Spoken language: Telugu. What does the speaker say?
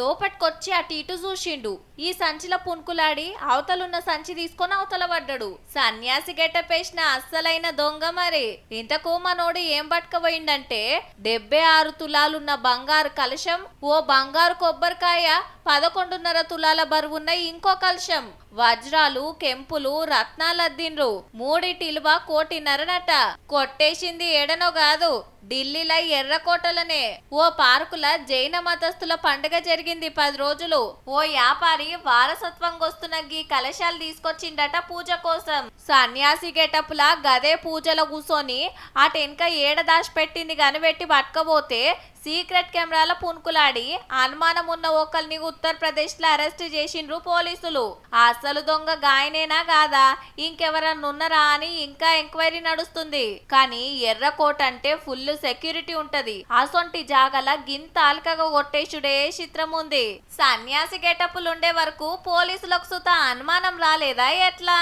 లోపటికొచ్చి అటు ఇటు చూసిండు. ఈ సంచిలో పుణుకులాడి అవతలున్న సంచి తీసుకొని అవతల పడ్డాడు. సన్యాసి గెటపేసిన అస్సలైన దొంగ మరి. ఇంతకు మనోడు ఏం పట్టుకపోయిండంటే 76 తులాలున్న బంగారు కలశం, ఓ బంగారు కొబ్బరికాయ, 11.5 తులాల బరువున్న ఇంకో కలశం, వజ్రాలు, కెంపులు, రత్నాలద్దిండ్రు. మూడిటిలువ 1.5 కోటి. కొట్టేసింది ఏడనో కాదు, ఢిల్లీలో ఎర్రకోటలనే ఓ పార్కుల జైన మతస్థుల పండుగ జరిగింది 10 రోజులు. ఓ వ్యాపారి వారసత్వంగొస్తున్న గీ కలశాలు తీసుకొచ్చిండట పూజ కోసం. సన్యాసి గెటపులా గదే పూజలో కూసోని అటెనక ఏడ దాచిపెట్టింది కనిపెట్టి పట్టుకపోతే సీక్రెట్ కెమెరాల పుణుకులాడి అనుమానం ఉన్న ఒకరిని ఉత్తరప్రదేశ్ లో అరెస్ట్ చేసిండ్రు పోలీసులు. అసలు దొంగ గాయనేనా కాదా, ఇంకెవరన్నా ఉన్నారా అని ఇంకా ఎంక్వైరీ నడుస్తుంది. కానీ ఎర్రకోట అంటే ఫుల్ సెక్యూరిటీ ఉంటది. అసొంటి జాగల గింత అల్కగా కొట్టేసుడే చిత్రం ఉంది. సన్యాసి గెటప్పులు ఉండే వరకు పోలీసులకు సుత అనుమానం రాలేదా ఎట్లా?